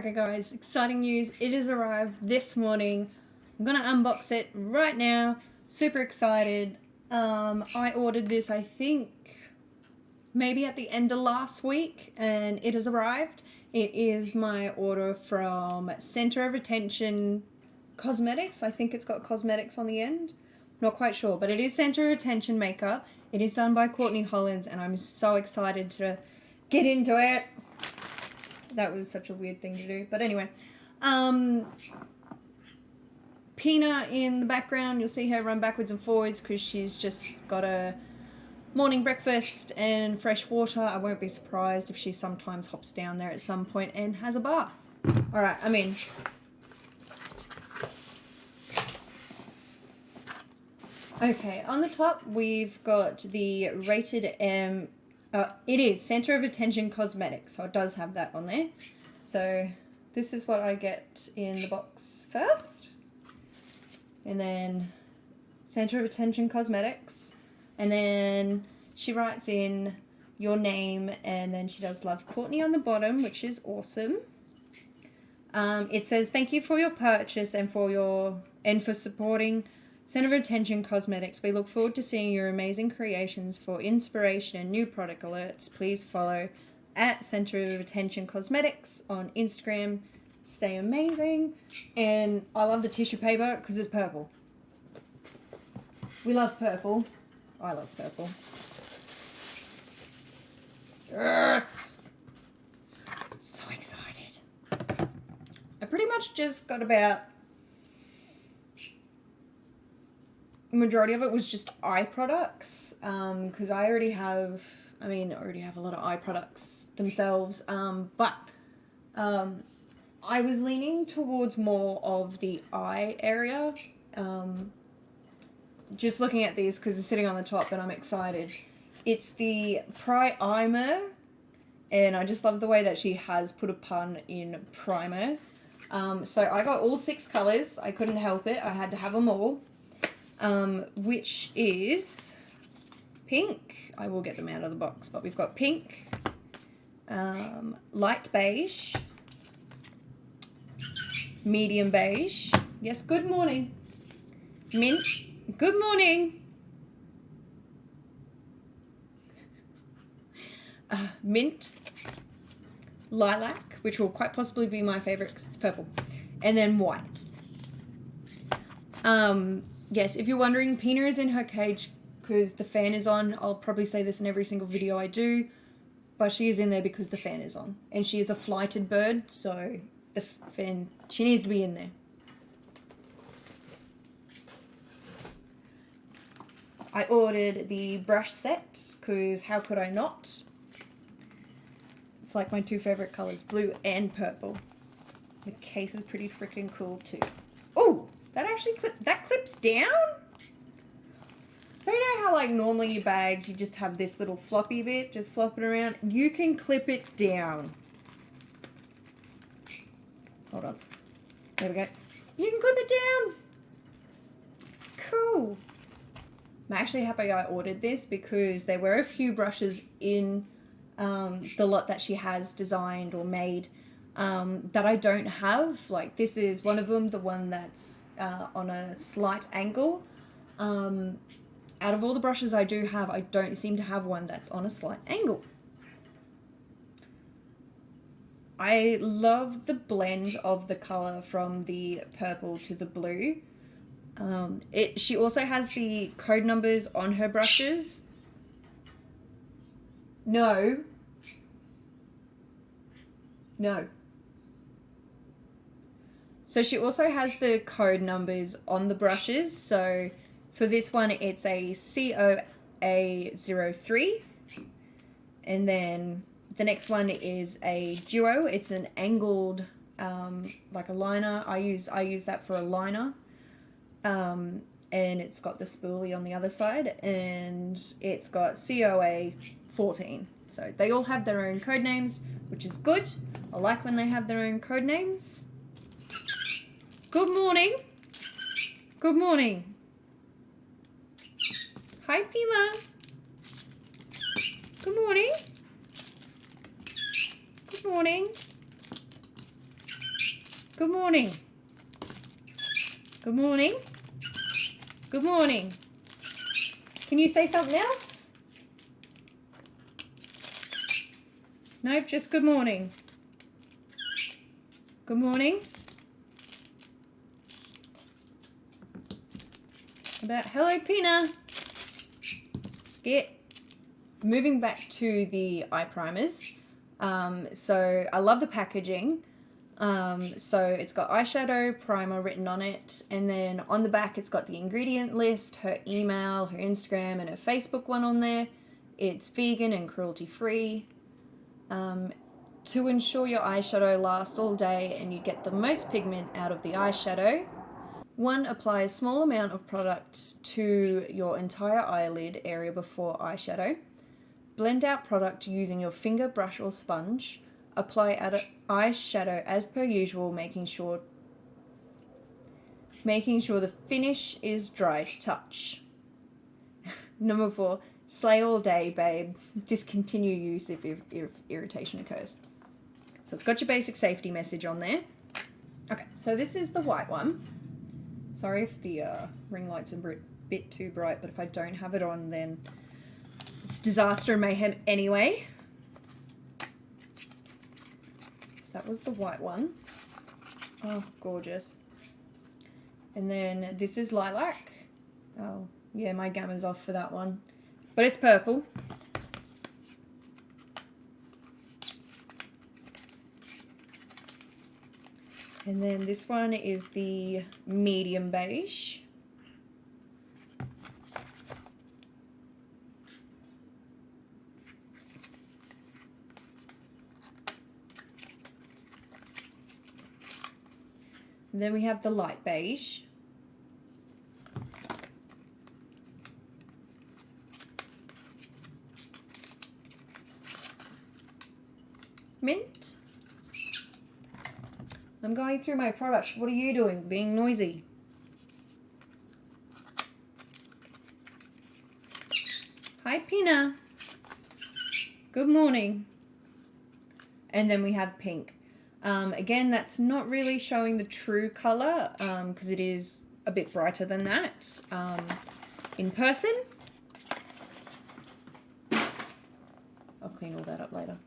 Okay guys, exciting news. It has arrived this morning. I'm gonna unbox it right now. Super excited. I ordered this, I think, maybe at the end of last week, and it has arrived. It is my order from Center of Attention Cosmetics. I think it's got cosmetics on the end. Not quite sure, but it is Center of Attention makeup. It is done by Courtney Hollins, and I'm so excited to get into it. That was such a weird thing to do. But anyway, Pina in the background, you'll see her run backwards and forwards because she's just got a morning breakfast and fresh water. I won't be surprised if she sometimes hops down there at some point and has a bath. All right, I'm in. Okay, on the top we've got the rated M. It is Center of Attention Cosmetics, so it does have that on there. So this is what I get in the box first. And then Center of Attention Cosmetics. And then she writes in your name, and then she does Love Courtney on the bottom, which is awesome. It says, thank you for your purchase and for supporting Center of Attention Cosmetics. We look forward to seeing your amazing creations. For inspiration and new product alerts, please follow at Center of Attention Cosmetics on Instagram. Stay amazing. And I love the tissue paper because it's purple. We love purple. I love purple. Yes! So excited. I pretty much just got about... majority of it was just eye products, because I already have a lot of eye products themselves, but I was leaning towards more of the eye area, just looking at these because it's sitting on the top, and I'm excited. It's the Preyemer, and I just love the way that she has put a pun in primer. So I got all 6 colours. I couldn't help it. I had to have them all. Which is pink. I will get them out of the box, but we've got pink, light beige, medium beige, yes, good morning, mint, good morning, mint, lilac, which will quite possibly be my favourite because it's purple, and then white. Yes, if you're wondering, Pina is in her cage because the fan is on. I'll probably say this in every single video I do, but she is in there because the fan is on. And she is a flighted bird, so the fan, she needs to be in there. I ordered the brush set because how could I not? It's like my 2 favourite colours, blue and purple. The case is pretty freaking cool too. Oh! That actually clips down? So you know how like normally your bags, you just have this little floppy bit, just flopping around? You can clip it down. Hold on. There we go. You can clip it down. Cool. I'm actually happy I ordered this because there were a few brushes in the lot that she has designed or made that I don't have. Like this is one of them, the one that's on a slight angle. Out of all the brushes I do have, I don't seem to have one that's on a slight angle. I love the blend of the colour from the purple to the blue. She also has the code numbers on her brushes. No. So she also has the code numbers on the brushes. So for this one, it's a COA03. And then the next one is a duo. It's an angled, like a liner. I use that for a liner. And it's got the spoolie on the other side. And it's got COA14. So they all have their own code names, which is good. I like when they have their own code names. Good morning. Good morning. Hi, Pila. Good morning. Good morning. Good morning. Good morning. Good morning. Can you say something else? Nope, just good morning. Good morning. About hello, Pina. Moving back to the eye primers. So I love the packaging. So it's got eyeshadow, primer written on it, and then on the back it's got the ingredient list, her email, her Instagram, and her Facebook one on there. It's vegan and cruelty free. To ensure your eyeshadow lasts all day and you get the most pigment out of the eyeshadow, 1. Apply a small amount of product to your entire eyelid area before eyeshadow. Blend out product using your finger, brush, or sponge. Apply eyeshadow as per usual, making sure the finish is dry to touch. Number 4, slay all day, babe. Discontinue use if irritation occurs. So it's got your basic safety message on there. Okay, so this is the white one. Sorry if the ring light's a bit too bright, but if I don't have it on, then it's disaster and mayhem anyway. That was the white one. Oh, gorgeous. And then this is Lilac. Oh, yeah, my gamma's off for that one. But it's purple. And then this one is the medium beige. And then we have the light beige. Mint. I'm going through my products. What are you doing? Being noisy. Hi, Pina. Good morning. And then we have pink. Again, that's not really showing the true colour because it is a bit brighter than that in person. I'll clean all that up later.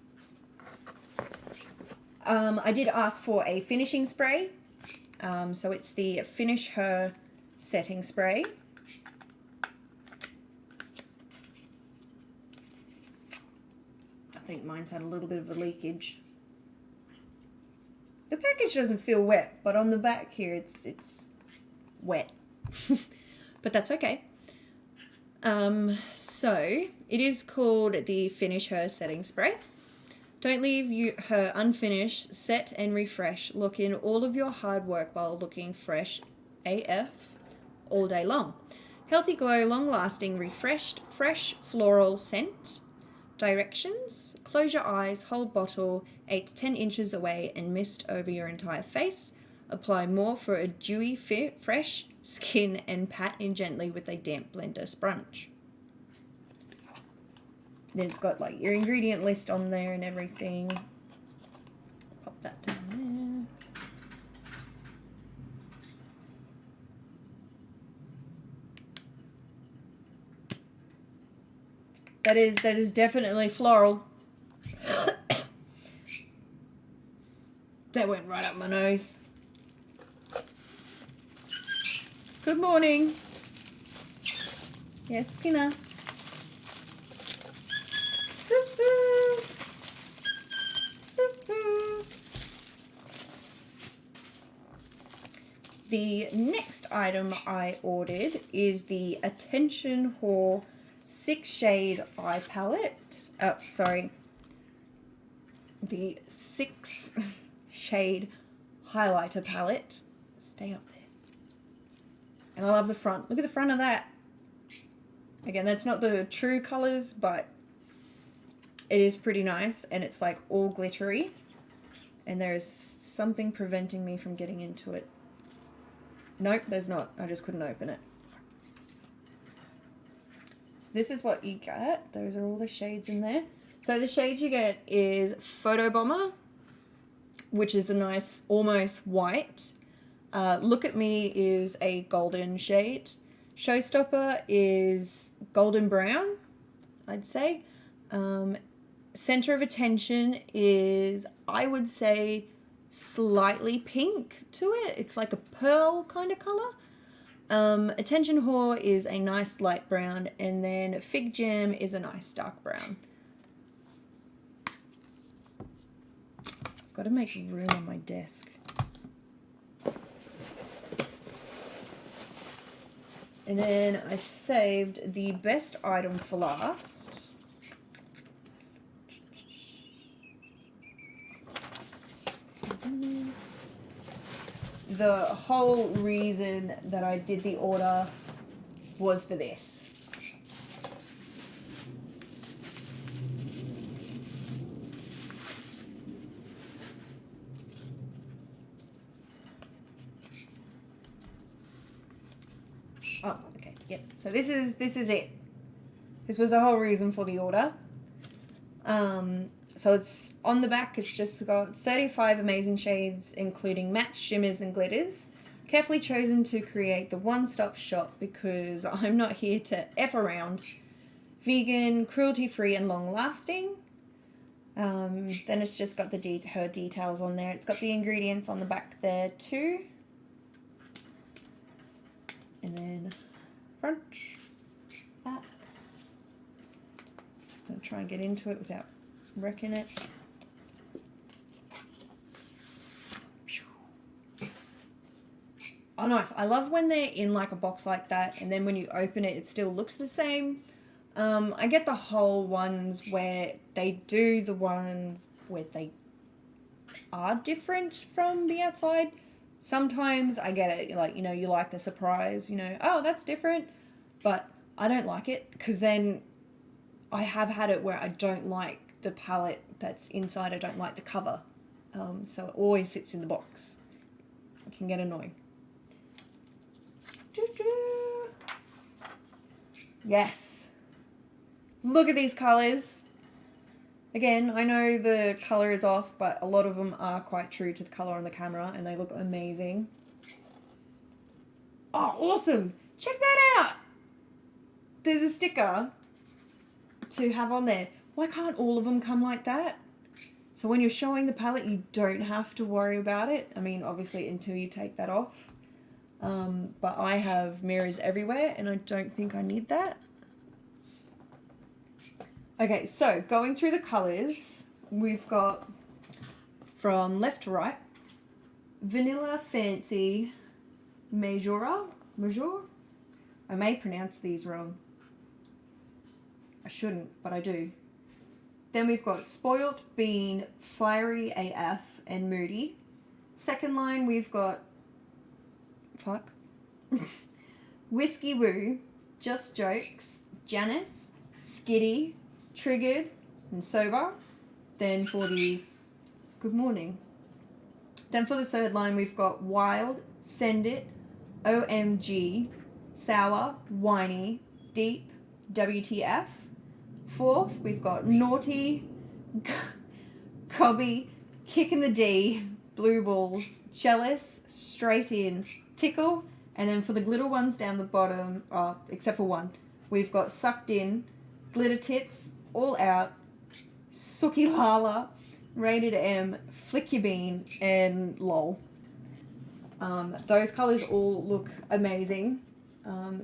I did ask for a finishing spray. So it's the Finish Her setting spray. I think mine's had a little bit of a leakage. The package doesn't feel wet, but on the back here it's wet. But that's okay. So it is called the Finish Her setting spray. Don't leave her unfinished. Set and refresh. Lock in all of your hard work while looking fresh AF all day long. Healthy glow, long-lasting, refreshed, fresh floral scent. Directions: close your eyes, hold bottle 8 to 10 inches away and mist over your entire face. Apply more for a dewy, fresh skin and pat in gently with a damp blender sponge. Then it's got like your ingredient list on there and everything. Pop that down there. That is definitely floral. That went right up my nose. Good morning. Yes, Pina. The next item I ordered is the Attention Whore 6-shade eye palette. Oh, sorry. The 6-shade highlighter palette. Stay up there. And I love the front. Look at the front of that. Again, that's not the true colours, but it is pretty nice. And it's like all glittery. And there's something preventing me from getting into it. Nope, there's not. I just couldn't open it. So this is what you get. Those are all the shades in there. So the shades you get is Photo Bomber, which is a nice almost white. Look at Me is a golden shade. Showstopper is golden brown, I'd say. Center of Attention is, I would say, slightly pink to it. It's like a pearl kind of color. Attention Whore is a nice light brown, and then Fig Jam is a nice dark brown. I've got to make room on my desk. And then I saved the best item for last. The whole reason that I did the order was for this. Oh, okay, yep. So this is it. This was the whole reason for the order. So it's on the back, it's just got 35 amazing shades, including mattes, shimmers, and glitters. Carefully chosen to create the one-stop shop because I'm not here to F around. Vegan, cruelty-free, and long-lasting. Then it's just got her details on there. It's got the ingredients on the back there too. And then front, back. I'm going to try and get into it without wrecking it. Oh, nice. I love when they're in like a box like that, and then when you open it, it still looks the same. I get the whole ones where they do the ones where they are different from the outside. Sometimes I get it, like, you know, you like the surprise, you know, oh, that's different, but I don't like it because then I have had it where I don't like the palette that's inside. I don't like the cover, so it always sits in the box. It can get annoying. Yes, look at these colors. Again, I know the color is off, but a lot of them are quite true to the color on the camera, and they look amazing. Oh, awesome! Check that out. There's a sticker to have on there. Why can't all of them come like that? So when you're showing the palette, you don't have to worry about it. I mean, obviously, until you take that off. But I have mirrors everywhere, and I don't think I need that. Okay, so going through the colors, we've got from left to right, Vanilla Fancy Major. I may pronounce these wrong. I shouldn't, but I do. Then we've got Spoilt Bean, Fiery AF, and Moody. Second line, we've got Whiskey Woo, Just Jokes, Janice, Skitty, Triggered, and Sober. Then for the Good Morning. Then for the third line, we've got Wild, Send It, OMG, Sour, Whiny, Deep, WTF. Fourth, we've got Naughty, Cobby, Kick in the D, Blue Balls, Jealous, Straight In, Tickle. And then for the glitter ones down the bottom, except for one, we've got Sucked In, Glitter Tits, All Out, Sookie Lala, Rated M, Flick Your Bean, and LOL. Those colours all look amazing.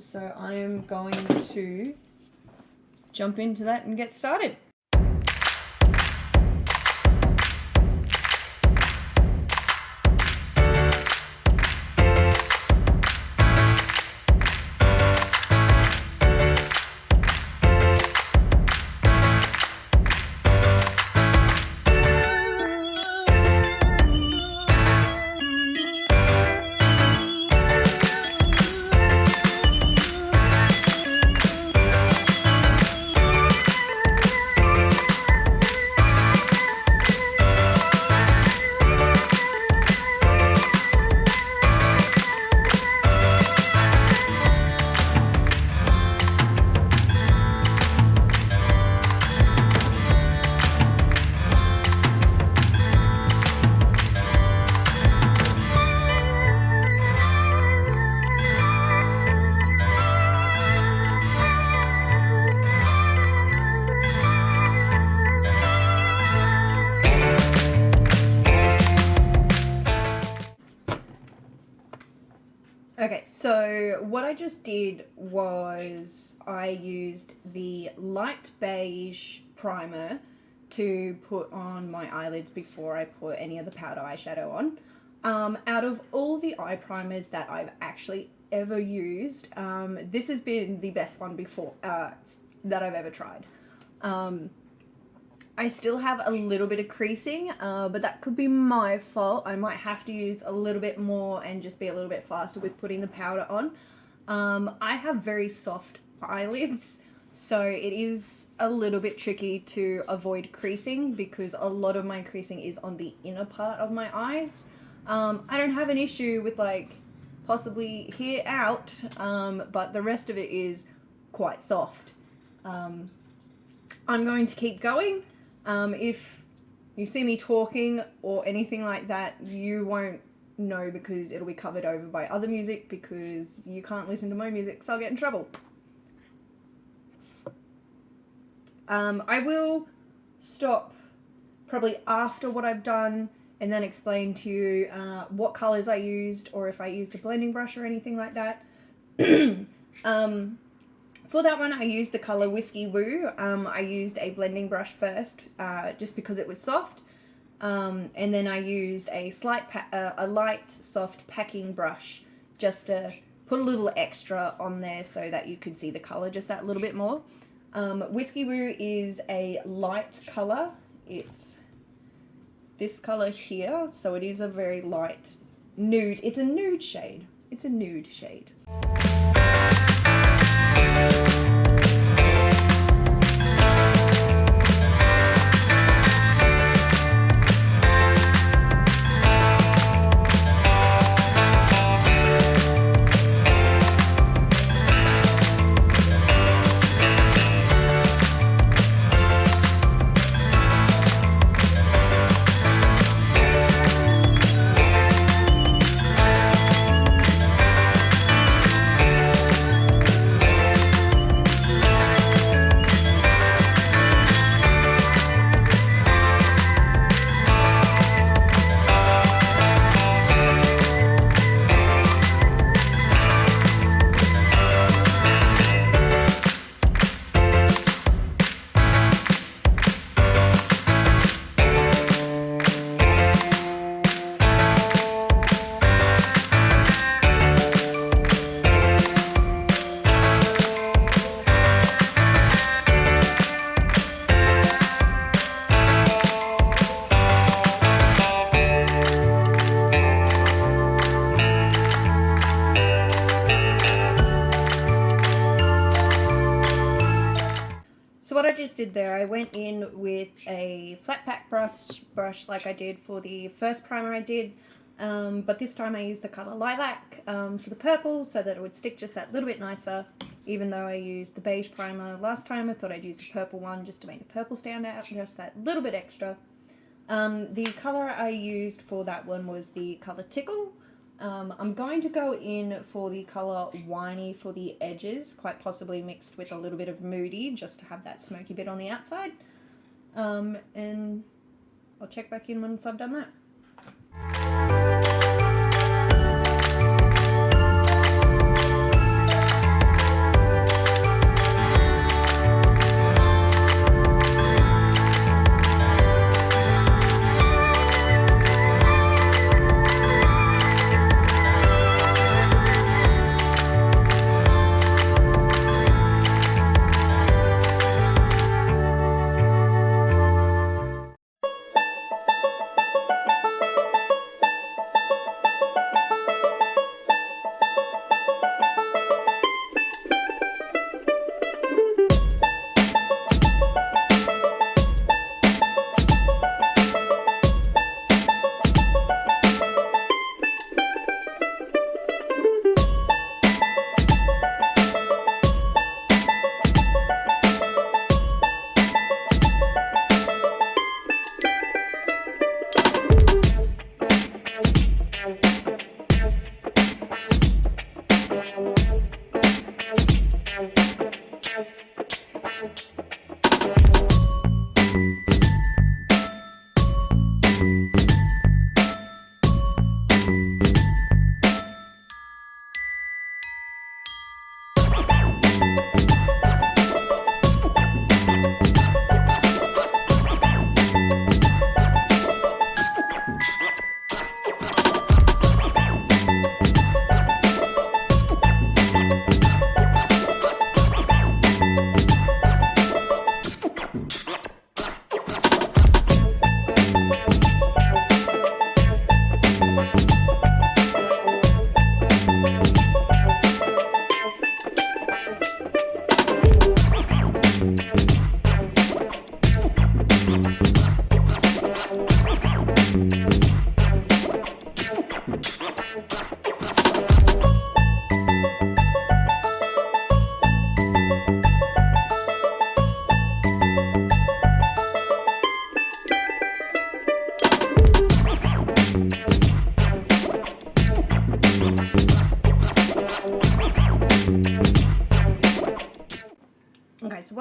So I am going to jump into that and get started. So what I just did was I used the light beige primer to put on my eyelids before I put any of the powder eyeshadow on. Out of all the eye primers that I've actually ever used, this has been the best one before that I've ever tried. I still have a little bit of creasing, but that could be my fault. I might have to use a little bit more and just be a little bit faster with putting the powder on. I have very soft eyelids, so it is a little bit tricky to avoid creasing because a lot of my creasing is on the inner part of my eyes. I don't have an issue with like possibly here out, but the rest of it is quite soft. I'm going to keep going. If you see me talking or anything like that, you won't know because it'll be covered over by other music because you can't listen to my music, so I'll get in trouble. I will stop probably after what I've done and then explain to you what colours I used or if I used a blending brush or anything like that. For that one, I used the colour Whiskey Woo. I used a blending brush first, just because it was soft. And then I used a light, soft packing brush just to put a little extra on there so that you could see the colour just that little bit more. Whiskey Woo is a light colour. It's this colour here, so it is a very light nude. It's a nude shade. It's a nude shade. Did there, I went in with a flat pack brush like I did for the first primer I did, but this time I used the colour Lilac for the purple so that it would stick just that little bit nicer. Even though I used the beige primer last time, I thought I'd use the purple one just to make the purple stand out, just that little bit extra. The colour I used for that one was the colour Tickle. I'm going to go in for the colour Whiney for the edges, quite possibly mixed with a little bit of Moody, just to have that smoky bit on the outside. And I'll check back in once I've done that.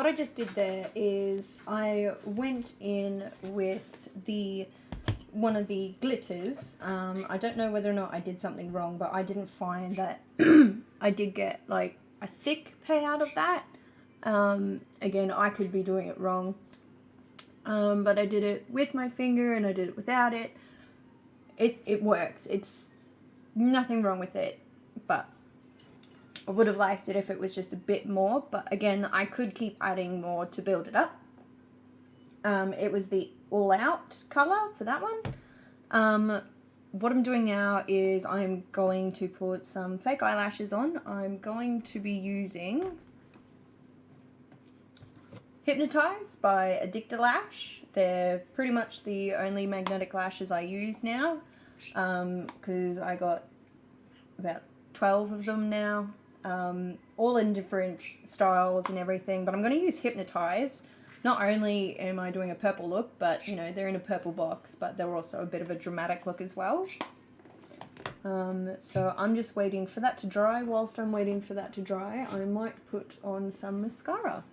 what I just did there is I went in with one of the glitters. I don't know whether or not I did something wrong, but I didn't find that I did get like a thick payout of that. Again, I could be doing it wrong. But I did it with my finger and I did it without it. It works. It's nothing wrong with it, but I would have liked it if it was just a bit more, but again, I could keep adding more to build it up. It was the All Out colour for that one. What I'm doing now is I'm going to put some fake eyelashes on. I'm going to be using Hypnotize by Addictalash. They're pretty much the only magnetic lashes I use now, because I got about 12 of them now, all in different styles and everything, but I'm going to use Hypnotize. Not only am I doing a purple look, but, you know, they're in a purple box, but they're also a bit of a dramatic look as well. So I'm just waiting for that to dry. Whilst I'm waiting for that to dry, I might put on some mascara.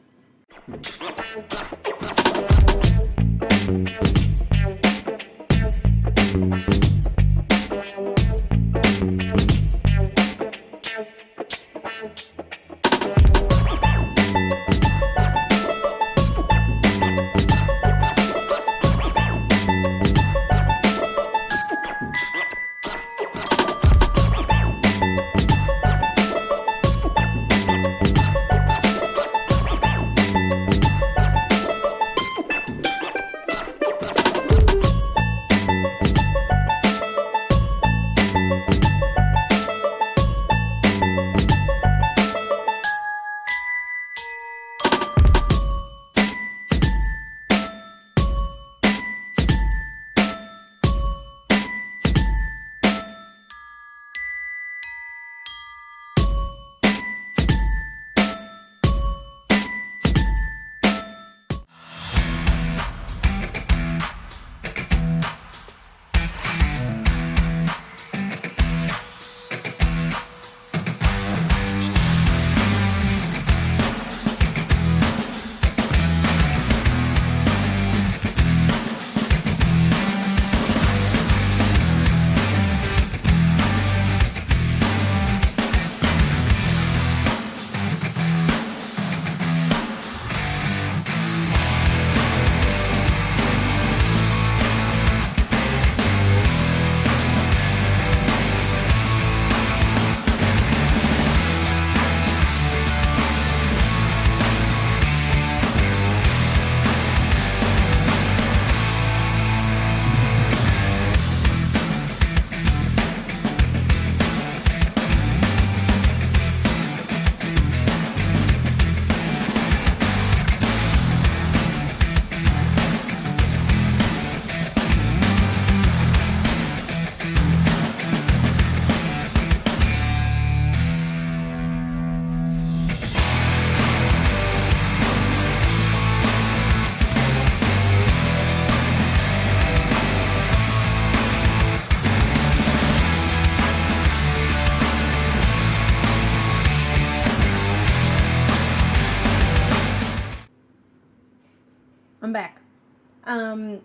I'm back.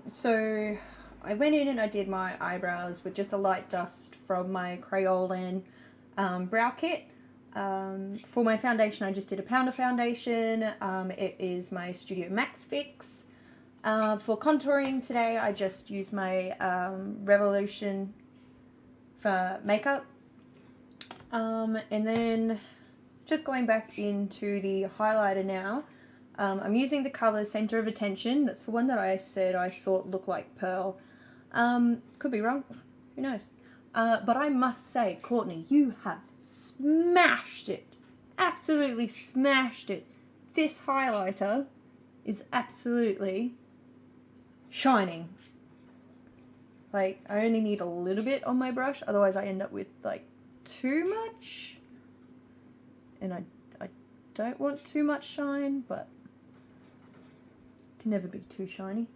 So I went in and I did my eyebrows with just a light dust from my Kryolan brow kit. For my foundation, I just did a powder foundation. It is my Studio Max Fix. For contouring today, I just used my Revolution for makeup. And then just going back into the highlighter now. I'm using the colour Centre of Attention. That's the one that I said I thought looked like pearl. Could be wrong. Who knows? But I must say, Courtney, you have smashed it. Absolutely smashed it. This highlighter is absolutely shining. Like, I only need a little bit on my brush. Otherwise, I end up with, like, too much. And I don't want too much shine, but can never be too shiny.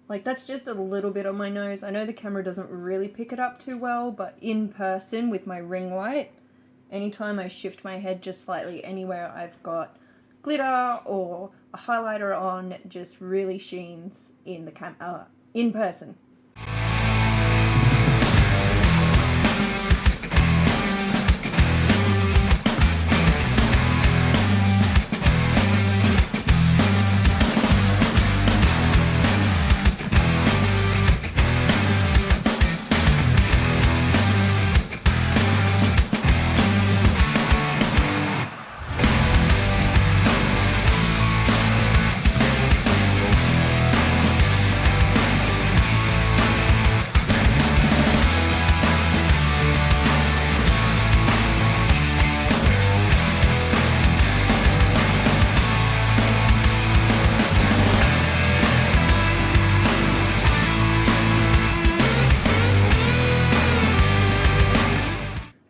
Like, that's just a little bit on my nose. I know the camera doesn't really pick it up too well, but in person with my ring light, Anytime I shift my head just slightly anywhere I've got glitter or a highlighter on, just really sheens in the in person.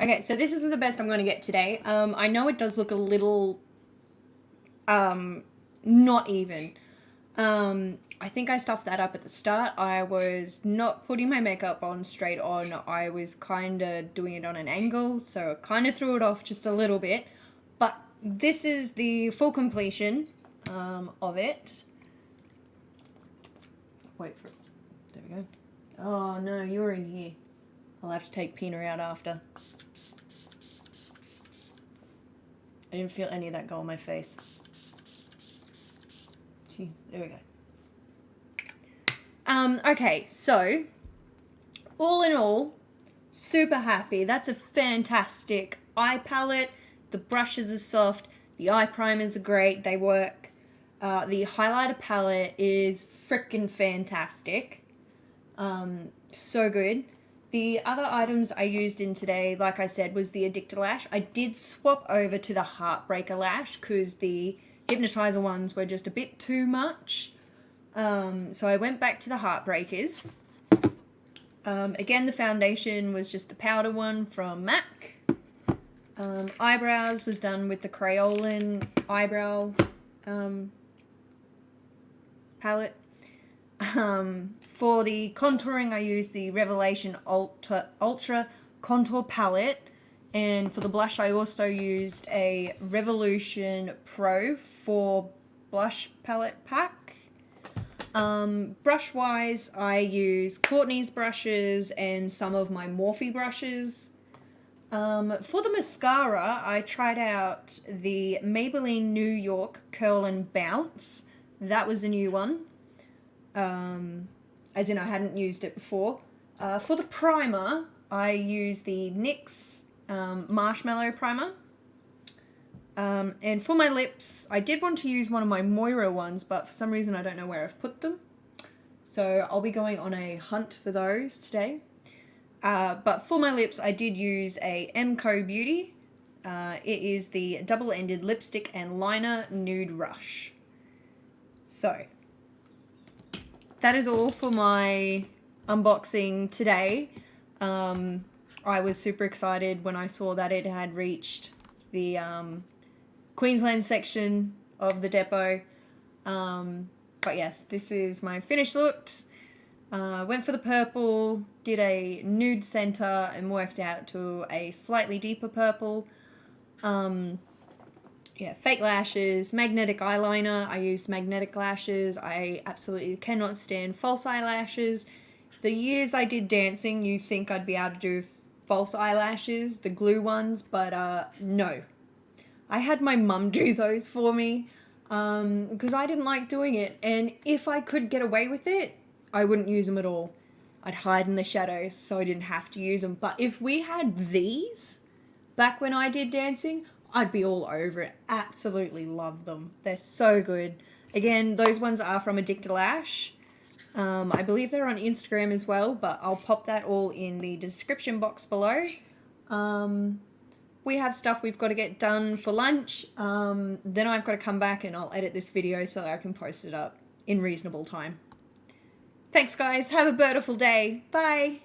Okay, so this isn't the best I'm going to get today. I know it does look a little, not even. I think I stuffed that up at the start. I was not putting my makeup on straight on. I was kind of doing it on an angle, so I kind of threw it off just a little bit. But this is the full completion of it. Wait for it. There we go. Oh, no, you're in here. I'll have to take Pina out after. I didn't feel any of that go on my face. Jeez, there we go. Okay, so, all in all, super happy. That's a fantastic eye palette. The brushes are soft. The eye primers are great. They work. The highlighter palette is freaking fantastic. So good. The other items I used in today, like I said, was the Addictalash. I did swap over to the Heartbreaker lash because the Hypnotizer ones were just a bit too much. So I went back to the Heartbreakers. Again, the foundation was just the powder one from MAC. Eyebrows was done with the Kryolan eyebrow palette. For the contouring, I used the Revelation Ultra Contour palette, and for the blush, I also used a Revolution Pro 4 blush palette pack. Brush-wise, I use Courtney's brushes and some of my Morphe brushes. For the mascara, I tried out the Maybelline New York Curl and Bounce. That was a new one. As in I hadn't used it before. For the primer, I use the NYX Marshmallow Primer. And for my lips, I did want to use one of my Moira ones, but for some reason I don't know where I've put them. So I'll be going on a hunt for those today. But for my lips, I did use a MCO Beauty. It is the double-ended lipstick and liner Nude Rush. So that is all for my unboxing today. I was super excited when I saw that it had reached the Queensland section of the depot. But yes, this is my finished looks. Went for the purple, did a nude center and worked out to a slightly deeper purple. Yeah, fake lashes, magnetic eyeliner. I used magnetic lashes. I absolutely cannot stand false eyelashes. The years I did dancing, you think I'd be able to do false eyelashes, the glue ones, but no. I had my mum do those for me because I didn't like doing it. And if I could get away with it, I wouldn't use them at all. I'd hide in the shadows so I didn't have to use them. But if we had these back when I did dancing, I'd be all over it. Absolutely love them. They're so good. Again, those ones are from Addictalash. I believe they're on Instagram as well, but I'll pop that all in the description box below. We have stuff we've got to get done for lunch. Then I've got to come back and I'll edit this video so that I can post it up in reasonable time. Thanks, guys. Have a beautiful day. Bye.